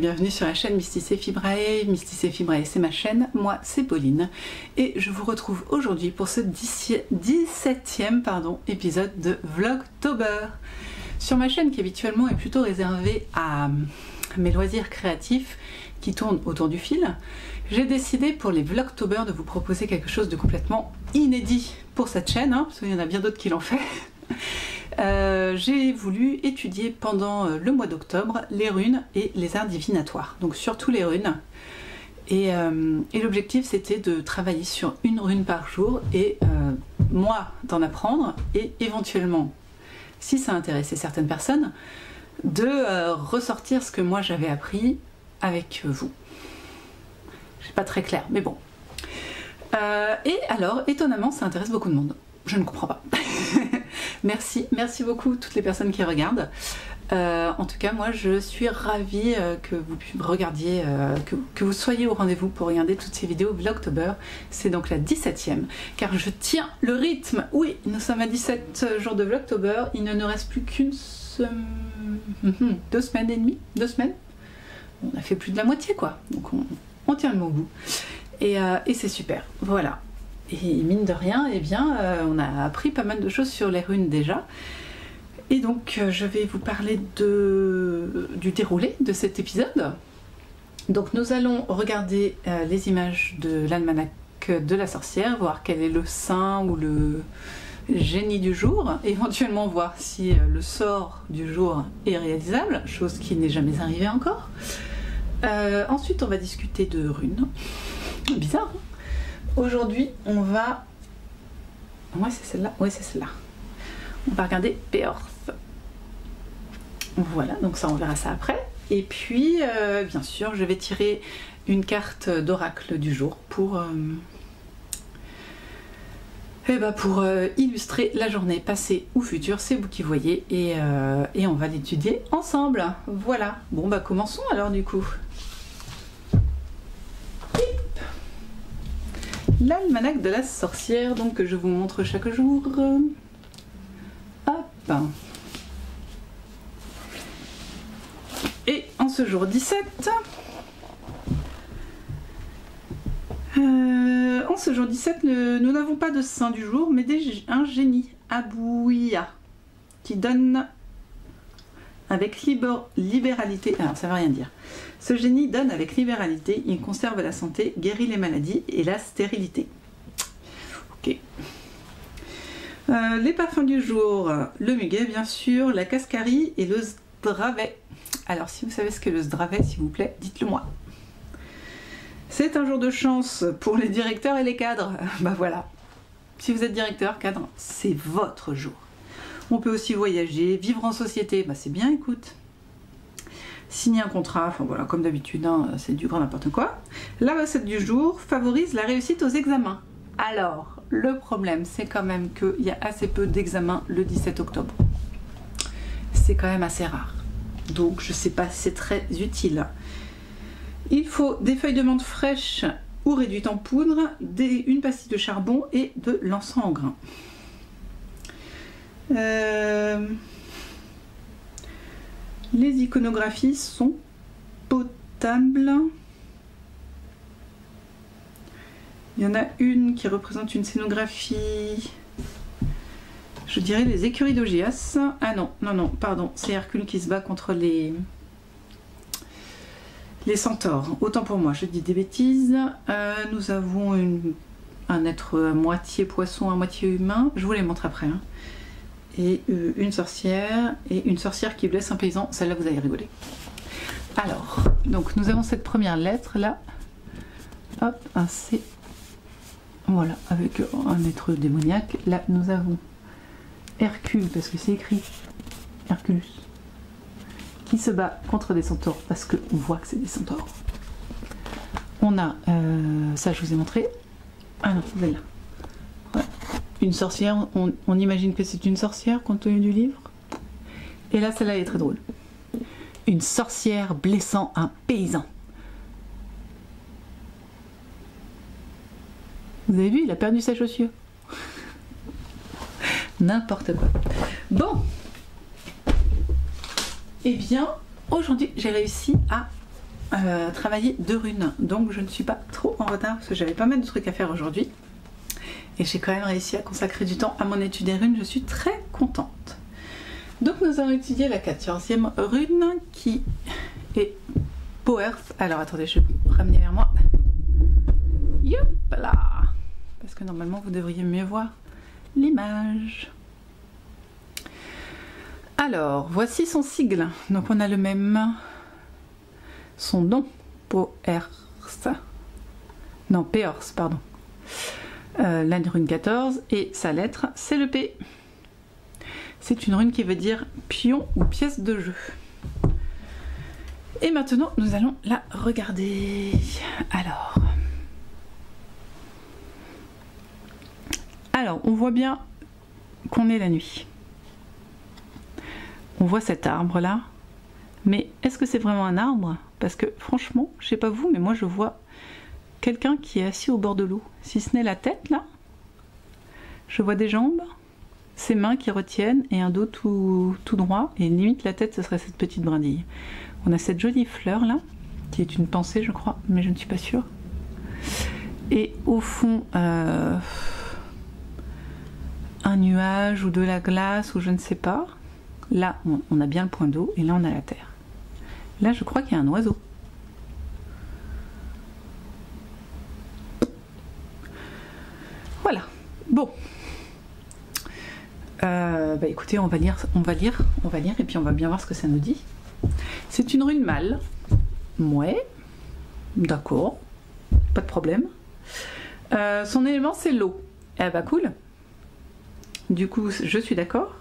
bienvenue sur la chaîne Mysticé Fibrae. Mysticé Fibrae, c'est ma chaîne, moi c'est Pauline. Et je vous retrouve aujourd'hui pour ce 17e épisode de Vlogtober. Sur ma chaîne qui habituellement est plutôt réservée à mes loisirs créatifs qui tournent autour du fil, j'ai décidé pour les Vlogtober de vous proposer quelque chose de complètement inédit pour cette chaîne, parce qu'il y en a bien d'autres qui l'ont fait. J'ai voulu étudier pendant le mois d'octobre les runes et les arts divinatoires, donc surtout les runes. Et l'objectif c'était de travailler sur une rune par jour et moi d'en apprendre et éventuellement, si ça intéressait certaines personnes, de ressortir ce que moi j'avais appris avec vous. C'est pas très clair, mais bon. Et alors, étonnamment, ça intéresse beaucoup de monde. Je ne comprends pas. Merci beaucoup toutes les personnes qui regardent. En tout cas, moi, je suis ravie que vous regardiez, que vous soyez au rendez-vous pour regarder toutes ces vidéos Vlogtober. C'est donc la 17e, car je tiens le rythme. Oui, nous sommes à 17 jours de Vlogtober. Il ne nous reste plus qu'une semaine, 2 semaines et demie, 2 semaines. On a fait plus de la moitié, quoi. Donc on tient le bon bout. Et c'est super. Voilà. Et mine de rien, eh bien, on a appris pas mal de choses sur les runes déjà. Et donc, je vais vous parler du déroulé de cet épisode. Donc, nous allons regarder les images de l'almanach de la sorcière, voir quel est le saint ou le génie du jour, éventuellement voir si le sort du jour est réalisable, chose qui n'est jamais arrivée encore. Ensuite, on va discuter de runes. Bizarre, hein? Aujourd'hui, on va... Ouais, c'est celle-là. Ouais, c'est celle-là. On va regarder Beorth. Voilà, donc ça, on verra ça après. Et puis, bien sûr, je vais tirer une carte d'oracle du jour pour illustrer la journée passée ou future. C'est vous qui voyez. Et on va l'étudier ensemble. Voilà. Bon, bah commençons alors du coup. L'almanach de la sorcière, donc que je vous montre chaque jour. Hop. Et en ce jour 17, nous n'avons pas de saint du jour, mais un génie, Abouya, qui donne avec libéralité, alors ça ne veut rien dire. Ce génie donne avec libéralité, il conserve la santé, guérit les maladies et la stérilité. Ok. Les parfums du jour, le muguet bien sûr, la cascarie et le zdravet. Alors si vous savez ce qu'est le zdravet, s'il vous plaît, dites-le moi. C'est un jour de chance pour les directeurs et les cadres. Bah voilà. Si vous êtes directeur, cadre, c'est votre jour. On peut aussi voyager, vivre en société, bah c'est bien, écoute. Signer un contrat, enfin voilà, comme d'habitude, hein, c'est du grand n'importe quoi. La recette du jour favorise la réussite aux examens. Alors, le problème, c'est quand même qu'il y a assez peu d'examens le 17 octobre. C'est quand même assez rare. Donc, je sais pas si c'est très utile. Il faut des feuilles de menthe fraîches ou réduites en poudre, une pastille de charbon et de l'encens en grains. Les iconographies sont potables. Il y en a une qui représente une scénographie, je dirais les écuries d'Augias. Ah non, pardon, c'est Hercule qui se bat contre les centaures. Autant pour moi, je dis des bêtises. Nous avons un être à moitié poisson, à moitié humain. Je vous les montre après. Hein. Et une sorcière qui blesse un paysan. Celle-là, vous allez rigoler. Alors, donc nous avons cette première lettre là. Hop, un C. Voilà, avec un être démoniaque. Là, nous avons Hercule, parce que c'est écrit Herculus, qui se bat contre des centaures, parce qu'on voit que c'est des centaures. On a, ça je vous ai montré. Ah non, celle-là. Ouais. Une sorcière, on imagine que c'est une sorcière compte tenu du livre. Et là, celle-là est très drôle. Une sorcière blessant un paysan. Vous avez vu, il a perdu sa chaussure. N'importe quoi. Bon. Eh bien, aujourd'hui, j'ai réussi à travailler 2 runes, donc je ne suis pas trop en retard parce que j'avais pas mal de trucs à faire aujourd'hui. Et j'ai quand même réussi à consacrer du temps à mon étude des runes, je suis très contente. Donc nous allons étudier la 14e rune qui est Powerth. Alors attendez, je vais vous ramener vers moi. Yop là. Parce que normalement vous devriez mieux voir l'image. Alors, voici son sigle. Donc on a le même. Son nom, Powerth. Non, Peorth, pardon. La rune 14 et sa lettre, c'est le P. C'est une rune qui veut dire pion ou pièce de jeu. Et maintenant, nous allons la regarder. Alors, on voit bien qu'on est la nuit. On voit cet arbre là, mais est-ce que c'est vraiment un arbre? Parce que franchement, je sais pas vous, mais moi je vois quelqu'un qui est assis au bord de l'eau. Si ce n'est la tête là, je vois des jambes, ses mains qui retiennent et un dos tout droit, et limite la tête ce serait cette petite brindille. On a cette jolie fleur là, qui est une pensée je crois, mais je ne suis pas sûre. Et au fond, un nuage ou de la glace ou je ne sais pas. Là, on a bien le point d'eau et là, on a la terre. Là, je crois qu'il y a un oiseau. Voilà. Bon. Bah écoutez, on va lire et puis on va bien voir ce que ça nous dit. C'est une rune mâle. Ouais. D'accord. Pas de problème. Son élément, c'est l'eau. Eh bah cool. Du coup, je suis d'accord.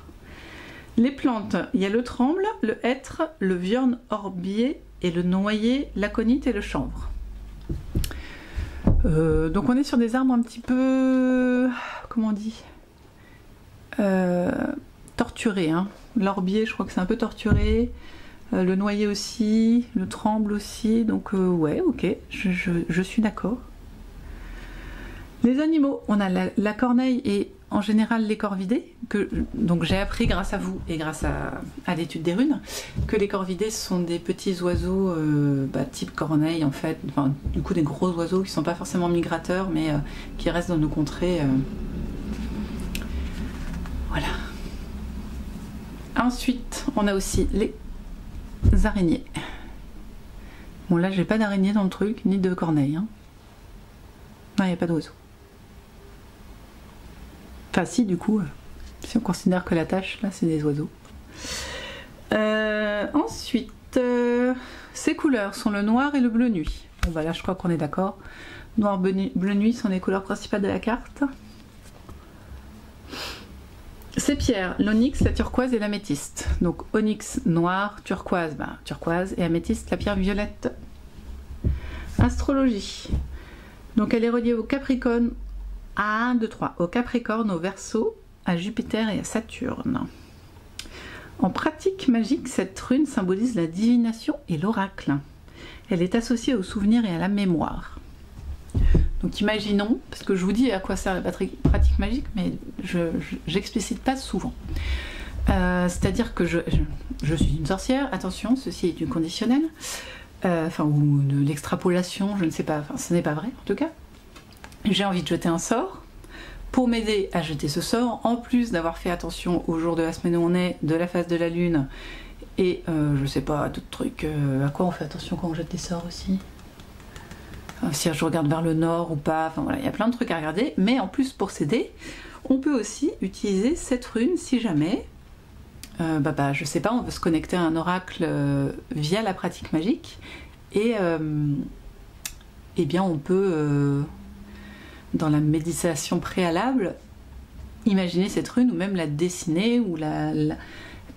Les plantes, il y a le tremble, le hêtre, le viorne orbier et le noyer, l'aconite et le chanvre. Donc on est sur des arbres un petit peu, comment on dit, torturés. Hein. L'orbier, je crois que c'est un peu torturé. Le noyer aussi, le tremble aussi. Donc ouais, ok, je suis d'accord. Les animaux, on a la corneille et en général les corvidés, donc j'ai appris grâce à vous et grâce à l'étude des runes, que les corvidés sont des petits oiseaux type corneille en fait, enfin, du coup des gros oiseaux qui sont pas forcément migrateurs mais qui restent dans nos contrées. Voilà. Ensuite, on a aussi les araignées. Bon là j'ai pas d'araignée dans le truc, ni de corneille. Hein. Non, il n'y a pas d'oiseau. Enfin si du coup, si on considère que la tâche là c'est des oiseaux. Ensuite, ces couleurs sont le noir et le bleu nuit. Bon bah là je crois qu'on est d'accord. Noir, bleu nuit sont les couleurs principales de la carte. Ces pierres, l'onyx, la turquoise et l'améthyste. Donc onyx noir, turquoise, turquoise et améthyste la pierre violette. Astrologie. Donc elle est reliée au Capricorne. À 1, 2, 3, au Capricorne, au Verseau, à Jupiter et à Saturne. En pratique magique, cette rune symbolise la divination et l'oracle. Elle est associée au souvenir et à la mémoire. Donc imaginons, parce que je vous dis à quoi sert la pratique magique, mais je n'explicite pas souvent. C'est-à-dire que je suis une sorcière, attention, ceci est du conditionnel, ou de l'extrapolation, je ne sais pas, enfin ce n'est pas vrai en tout cas. J'ai envie de jeter un sort. Pour m'aider à jeter ce sort, en plus d'avoir fait attention au jour de la semaine où on est, de la phase de la lune, et je sais pas, d'autres trucs, à quoi on fait attention quand on jette des sorts aussi, si je regarde vers le nord ou pas, enfin voilà, il y a plein de trucs à regarder, mais en plus pour s'aider, on peut aussi utiliser cette rune si jamais, je sais pas, on veut se connecter à un oracle via la pratique magique, et eh bien on peut... dans la méditation préalable, imaginer cette rune ou même la dessiner ou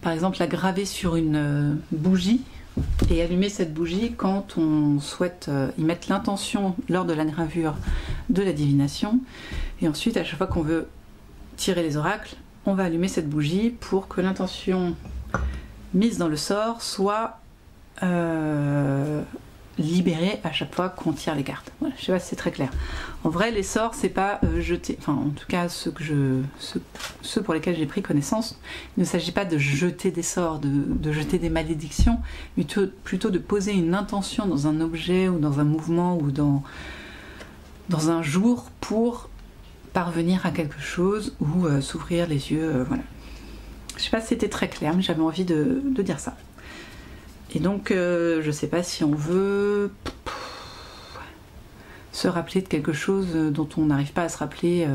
par exemple la graver sur une bougie et allumer cette bougie quand on souhaite y mettre l'intention lors de la gravure de la divination. Et ensuite, à chaque fois qu'on veut tirer les oracles, on va allumer cette bougie pour que l'intention mise dans le sort soit libérer à chaque fois qu'on tire les cartes. Voilà, je sais pas si c'est très clair. En vrai, les sorts, c'est pas jeter, enfin en tout cas ceux pour lesquels j'ai pris connaissance, il ne s'agit pas de jeter des sorts, de jeter des malédictions, mais plutôt de poser une intention dans un objet ou dans un mouvement ou dans un jour pour parvenir à quelque chose ou s'ouvrir les yeux, voilà. Je sais pas si c'était très clair, mais j'avais envie de dire ça. Et donc, je sais pas si on veut se rappeler de quelque chose dont on n'arrive pas à se rappeler.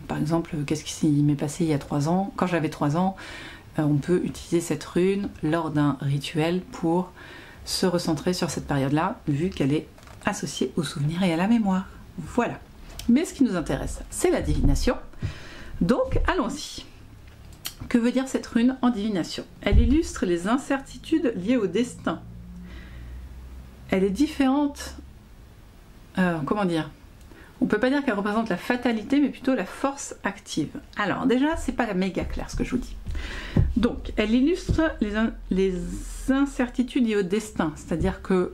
Par exemple, qu'est-ce qui s'y m'est passé il y a 3 ans? Quand j'avais 3 ans, on peut utiliser cette rune lors d'un rituel pour se recentrer sur cette période-là, vu qu'elle est associée au souvenir et à la mémoire. Voilà. Mais ce qui nous intéresse, c'est la divination. Donc, allons-y. Que veut dire cette rune en divination? Elle illustre les incertitudes liées au destin. Elle est différente... comment dire? On peut pas dire qu'elle représente la fatalité, mais plutôt la force active. Alors déjà, c'est pas méga clair ce que je vous dis. Donc, elle illustre les incertitudes liées au destin. C'est-à-dire que,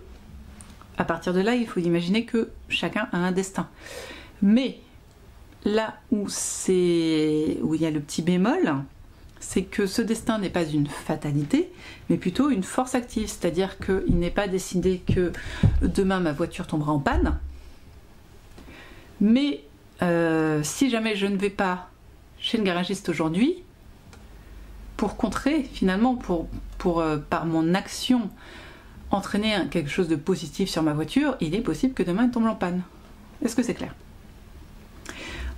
à partir de là, il faut imaginer que chacun a un destin. Mais, là où il y a le petit bémol, c'est que ce destin n'est pas une fatalité, mais plutôt une force active. C'est-à-dire qu'il n'est pas décidé que demain ma voiture tombera en panne, mais si jamais je ne vais pas chez le garagiste aujourd'hui, pour contrer, finalement, par mon action, entraîner quelque chose de positif sur ma voiture, il est possible que demain elle tombe en panne. Est-ce que c'est clair?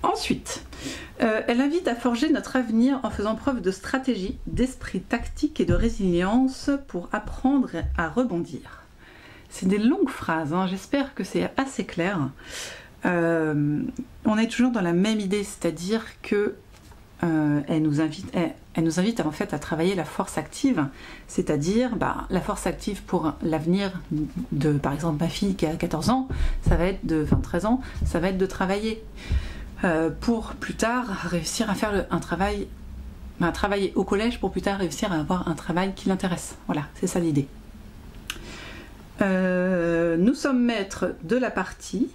Ensuite, elle invite à forger notre avenir en faisant preuve de stratégie, d'esprit tactique et de résilience pour apprendre à rebondir. C'est des longues phrases, hein, j'espère que c'est assez clair. On est toujours dans la même idée, c'est-à-dire que elle nous invite en fait à travailler la force active, c'est-à-dire la force active pour l'avenir de, par exemple, ma fille qui a 14 ans, ça va être de 13 ans, ça va être de travailler. Pour plus tard réussir à faire travailler au collège pour plus tard réussir à avoir un travail qui l'intéresse. Voilà, c'est ça l'idée. Nous sommes maîtres de la partie,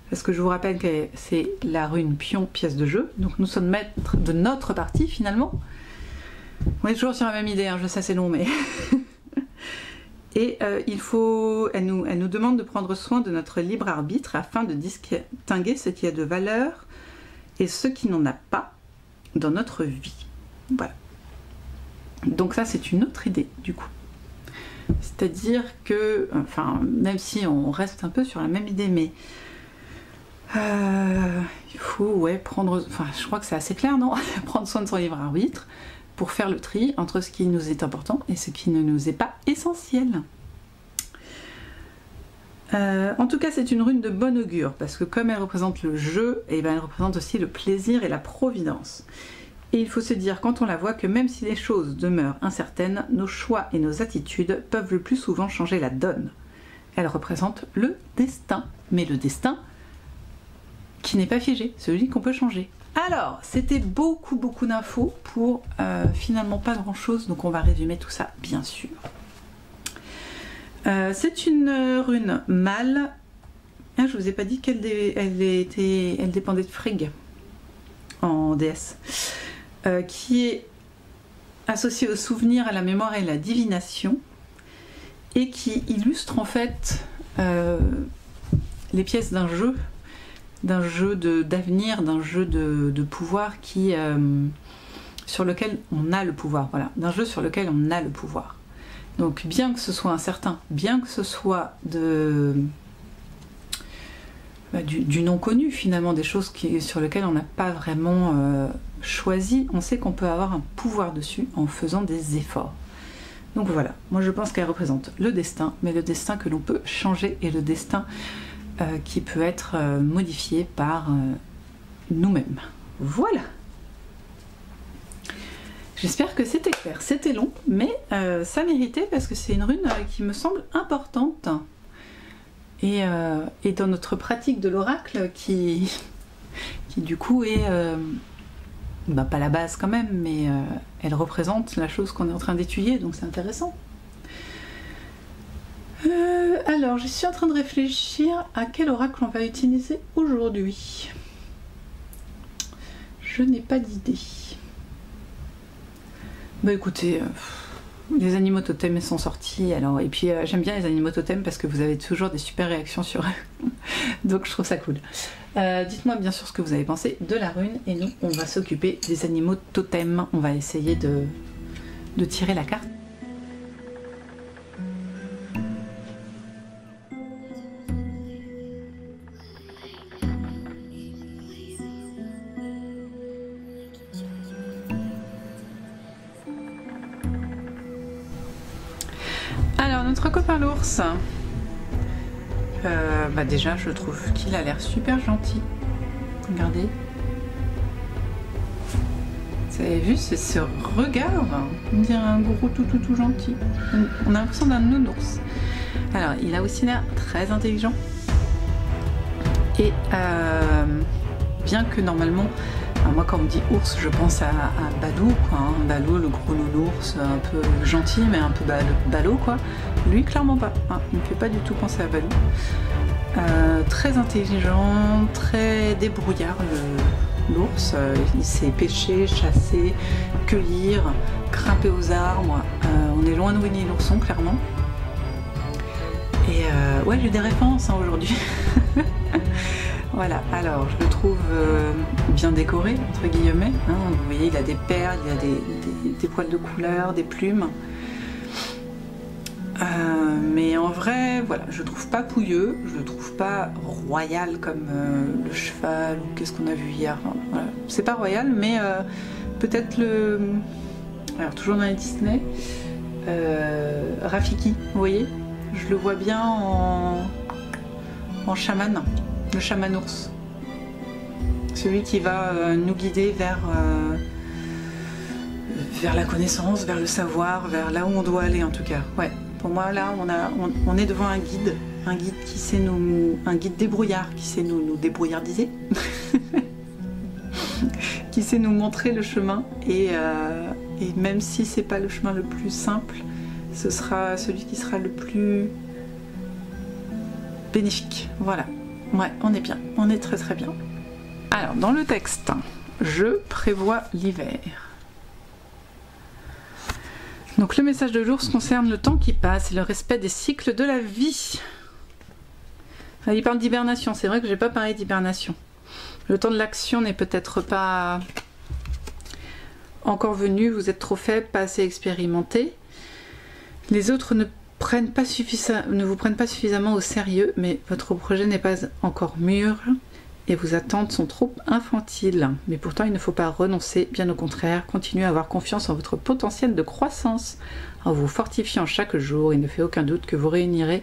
parce que je vous rappelle que c'est la rune pion pièce de jeu, donc nous sommes maîtres de notre partie finalement. On est toujours sur la même idée, hein, je sais c'est long mais... Et elle nous demande de prendre soin de notre libre arbitre afin de distinguer ce qui a de valeur et ce qui n'en a pas dans notre vie. Voilà. Donc ça, c'est une autre idée, du coup. C'est-à-dire que, enfin, même si on reste un peu sur la même idée, mais il faut, prendre... Enfin, je crois que c'est assez clair, non? Prendre soin de son libre arbitre pour faire le tri entre ce qui nous est important et ce qui ne nous est pas essentiel. En tout cas, c'est une rune de bon augure, parce que comme elle représente le jeu, elle représente aussi le plaisir et la providence. Et il faut se dire, quand on la voit, que même si les choses demeurent incertaines, nos choix et nos attitudes peuvent le plus souvent changer la donne. Elle représente le destin, mais le destin qui n'est pas figé, celui qu'on peut changer. Alors, c'était beaucoup d'infos pour finalement pas grand chose, donc on va résumer tout ça, bien sûr. C'est une rune mâle. Ah, je vous ai pas dit qu'elle dépendait de Frigg en déesse, qui est associée au souvenir, à la mémoire et à la divination, et qui illustre en fait les pièces d'un jeu d'avenir, d'un jeu de pouvoir sur lequel on a le pouvoir, voilà, d'un jeu sur lequel on a le pouvoir. Donc bien que ce soit incertain, bien que ce soit du non connu finalement, des choses sur lesquelles on n'a pas vraiment choisi, on sait qu'on peut avoir un pouvoir dessus en faisant des efforts. Donc voilà, moi je pense qu'elle représente le destin, mais le destin que l'on peut changer et le destin qui peut être modifié par nous-mêmes. Voilà. J'espère que c'était clair. C'était long, mais ça méritait parce que c'est une rune qui me semble importante. Et dans notre pratique de l'oracle qui du coup est pas la base quand même, mais elle représente la chose qu'on est en train d'étudier, donc c'est intéressant. Alors, je suis en train de réfléchir à quel oracle on va utiliser aujourd'hui. Je n'ai pas d'idée. Bah écoutez, les animaux totems sont sortis, alors, et puis j'aime bien les animaux totems parce que vous avez toujours des super réactions sur eux. Donc je trouve ça cool. Dites-moi bien sûr ce que vous avez pensé de la rune, et nous on va s'occuper des animaux totems. On va essayer de tirer la carte. Alors notre copain l'ours, bah déjà je trouve qu'il a l'air super gentil. Regardez. Vous avez vu, c'est ce regard, on dirait un gros tout gentil. On a l'impression d'un nounours. Alors il a aussi l'air très intelligent. Et bien que normalement, moi quand on me dit ours, je pense à Balou, quoi, hein. Balou, le gros nounours, un peu gentil mais un peu ballot, quoi. Lui clairement pas, hein. Il ne me fait pas du tout penser à Balou. Très intelligent, très débrouillard l'ours. Il sait pêcher, chasser, cueillir, grimper aux arbres. On est loin de Winnie l'ourson clairement. Et ouais, j'ai des références hein, aujourd'hui. Voilà, alors je le trouve bien décoré, entre guillemets. Hein. Vous voyez, il a des perles, il a des poils de couleur, des plumes. Mais en vrai, voilà, je le trouve pas pouilleux, je le trouve pas royal comme le cheval ou qu'est-ce qu'on a vu hier. Enfin, voilà. C'est pas royal, mais peut-être le... Alors, toujours dans les Disney, Rafiki, vous voyez, je le vois bien en chaman. Le chaman ours, celui qui va nous guider vers la connaissance, vers le savoir, vers là où on doit aller en tout cas. Ouais, pour moi là on est devant un guide qui sait un guide débrouillard, qui sait nous débrouillardiser, qui sait nous montrer le chemin et même si c'est pas le chemin le plus simple, ce sera celui qui sera le plus bénéfique. Voilà. Ouais, on est bien, on est très bien. Alors, dans le texte, je prévois l'hiver. Donc, le message de l'ours concerne le temps qui passe et le respect des cycles de la vie. Il parle d'hibernation, c'est vrai que j'ai pas parlé d'hibernation. Le temps de l'action n'est peut-être pas encore venu, vous êtes trop faible, pas assez expérimenté. Les autres ne vous prennent pas suffisamment au sérieux, mais votre projet n'est pas encore mûr et vos attentes sont trop infantiles. Mais pourtant, il ne faut pas renoncer, bien au contraire, continuez à avoir confiance en votre potentiel de croissance. En vous fortifiant chaque jour, il ne fait aucun doute que vous réunirez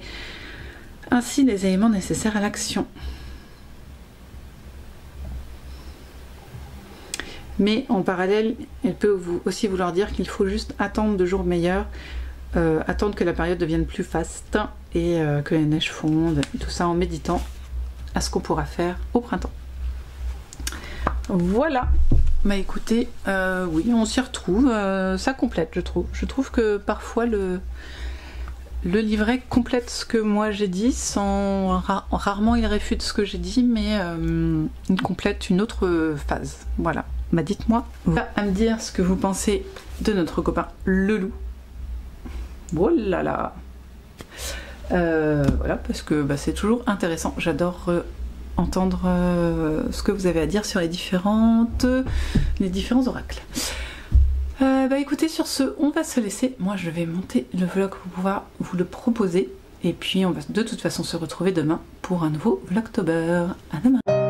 ainsi les éléments nécessaires à l'action. Mais en parallèle, elle peut aussi vouloir dire qu'il faut juste attendre de jours meilleurs, attendre que la période devienne plus faste et que les neiges fondent, tout ça en méditant à ce qu'on pourra faire au printemps. Voilà, bah écoutez, oui, on s'y retrouve, ça complète, je trouve. Je trouve que parfois le livret complète ce que moi j'ai dit, sans rarement il réfute ce que j'ai dit, mais il complète une autre phase. Voilà, bah dites-moi à me dire ce que vous pensez de notre copain le loup. Oh là là, voilà, parce que bah, c'est toujours intéressant. J'adore entendre ce que vous avez à dire sur les différents oracles. Bah écoutez, sur ce, on va se laisser. Moi, je vais monter le vlog pour pouvoir vous le proposer. Et puis, on va de toute façon se retrouver demain pour un nouveau Vlogtober. À demain.